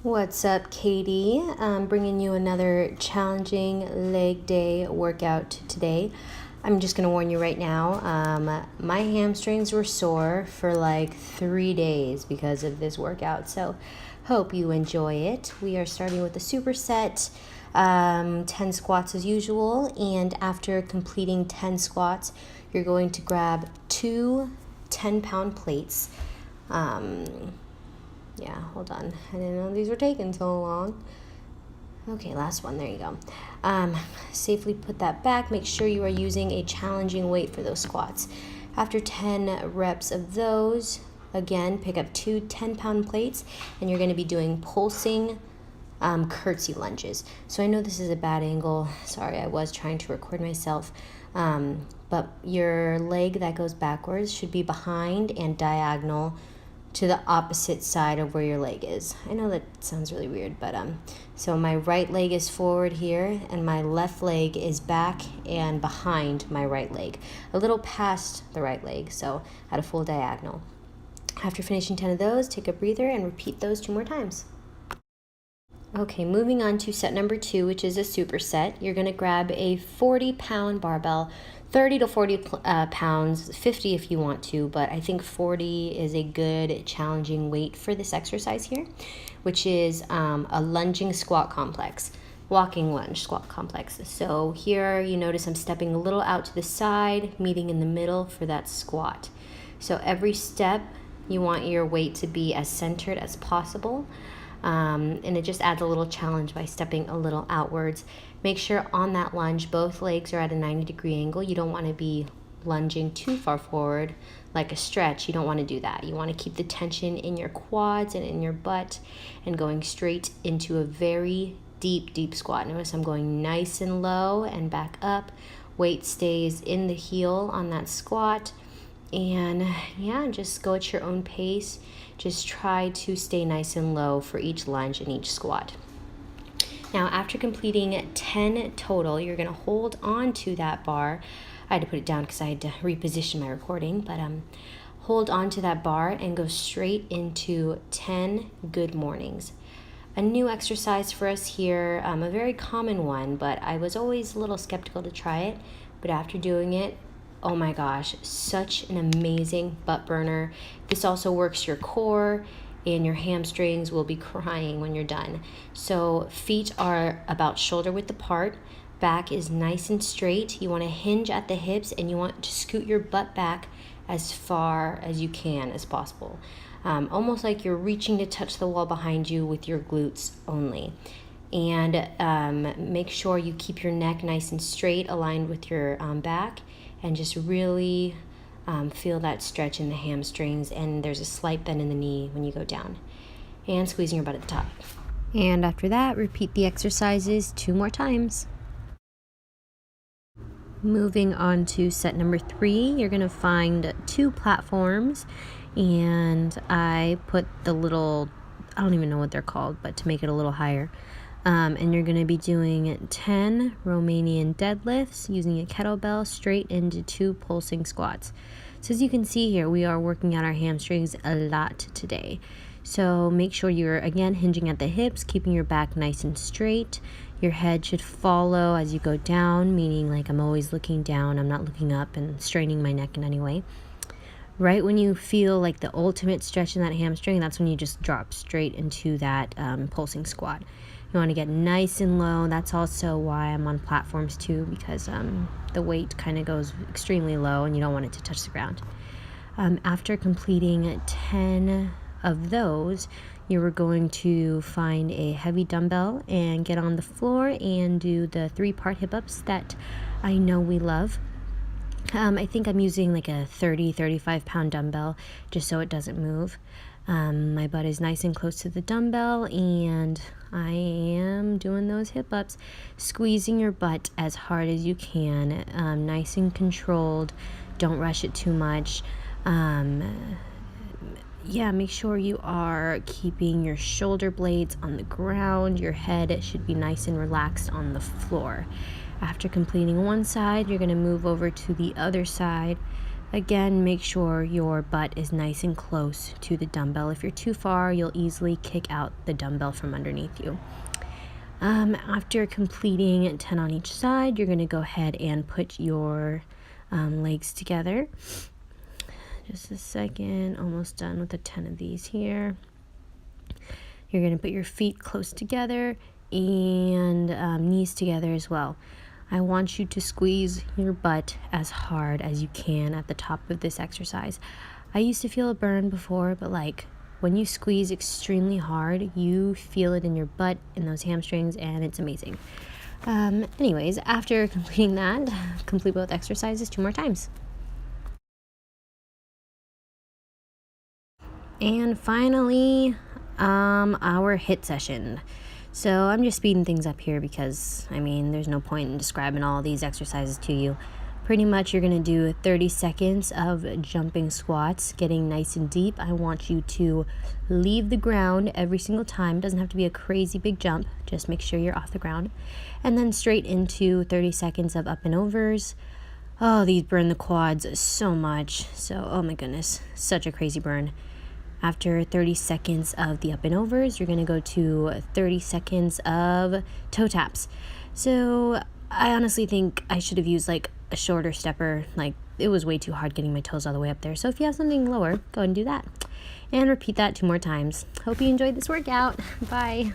What's up, Katie? I'm bringing you another challenging leg day workout today. I'm just going to warn you right now, my hamstrings were sore for like 3 days because of this workout, so hope you enjoy it. We are starting with the superset, 10 squats as usual, and after completing 10 squats, you're going to grab two 10-pound plates. Yeah, hold on. I didn't know these were taking so long. Okay, last one. There you go. Safely put that back. Make sure you are using a challenging weight for those squats. After 10 reps of those, again, pick up two 10-pound plates, and you're going to be doing pulsing curtsy lunges. So I know this is a bad angle. Sorry, I was trying to record myself. But your leg that goes backwards should be behind and diagonal to the opposite side of where your leg is. I know that sounds really weird, but so my right leg is forward here and my left leg is back and behind my right leg, a little past the right leg, so at a full diagonal. After finishing 10 of those, take a breather and repeat those 2 more times. Okay, moving on to set number 2, which is a superset. You're going to grab a 40-pound barbell, 30 to 40 pounds, 50 if you want to, but I think 40 is a good challenging weight for this exercise here, which is a lunging squat complex, walking lunge squat complex. So here you notice I'm stepping a little out to the side, meeting in the middle for that squat. So every step you want your weight to be as centered as possible. And it just adds a little challenge by stepping a little outwards. Make sure on that lunge both legs are at a 90-degree angle. You don't want to be lunging too far forward like a stretch. You don't want to do that. You want to keep the tension in your quads and in your butt and going straight into a very deep squat. Notice I'm going nice and low and back up. Weight stays in the heel on that squat. And yeah, just go at your own pace. Just try to stay nice and low for each lunge and each squat. Now, after completing 10 total, you're going to hold on to that bar. I had to put it down because I had to reposition my recording, but hold on to that bar and go straight into 10 good mornings. A new exercise for us here, a very common one, but I was always a little skeptical to try it. But after doing it, oh my gosh, such an amazing butt burner. This also works your core, and your hamstrings will be crying when you're done. So feet are about shoulder width apart. Back is nice and straight. You want to hinge at the hips, and you want to scoot your butt back as far as you can as possible. Almost like you're reaching to touch the wall behind you with your glutes only. And make sure you keep your neck nice and straight, aligned with your back, and just really feel that stretch in the hamstrings, and there's a slight bend in the knee when you go down, and squeezing your butt at the top. And after that, repeat the exercises 2 more times. Moving on to set number 3, you're going to find 2 platforms, and I put the little, I don't even know what they're called, but to make it a little higher. And you're going to be doing 10 Romanian deadlifts using a kettlebell straight into 2 pulsing squats. So as you can see here, we are working out our hamstrings a lot today. So make sure you're, again, hinging at the hips, keeping your back nice and straight. Your head should follow as you go down, meaning like I'm always looking down. I'm not looking up and straining my neck in any way. Right when you feel like the ultimate stretch in that hamstring, that's when you just drop straight into that pulsing squat. You want to get nice and low. That's also why I'm on platforms too, because the weight kind of goes extremely low and you don't want it to touch the ground. After completing 10 of those, you are going to find a heavy dumbbell and get on the floor and do the 3-part hip-ups that I know we love. I think I'm using like a 35 pound dumbbell just so it doesn't move. My butt is nice and close to the dumbbell, and I am doing those hip ups, squeezing your butt as hard as you can, nice and controlled. Don't rush it too much. Make sure you are keeping your shoulder blades on the ground. Your head should be nice and relaxed on the floor. After completing one side, you're going to move over to the other side. Again, make sure your butt is nice and close to the dumbbell. If you're too far, you'll easily kick out the dumbbell from underneath you. After completing 10 on each side, you're going to go ahead and put your legs together. Just a second, almost done with the 10 of these here. You're going to put your feet close together and knees together as well. I want you to squeeze your butt as hard as you can at the top of this exercise. I used to feel a burn before, but like when you squeeze extremely hard, you feel it in your butt, in those hamstrings, and it's amazing. Anyways, after completing that, complete both exercises 2 more times. And finally, our HIIT session. So I'm just speeding things up here because, I mean, there's no point in describing all these exercises to you. Pretty much you're going to do 30 seconds of jumping squats, getting nice and deep. I want you to leave the ground every single time. It doesn't have to be a crazy big jump. Just make sure you're off the ground. And then straight into 30 seconds of up and overs. Oh, these burn the quads so much. So, oh my goodness, such a crazy burn. After 30 seconds of the up and overs, you're going to go to 30 seconds of toe taps. So I honestly think I should have used like a shorter stepper. Like it was way too hard getting my toes all the way up there. So if you have something lower, go ahead and do that. And repeat that 2 more times. Hope you enjoyed this workout. Bye.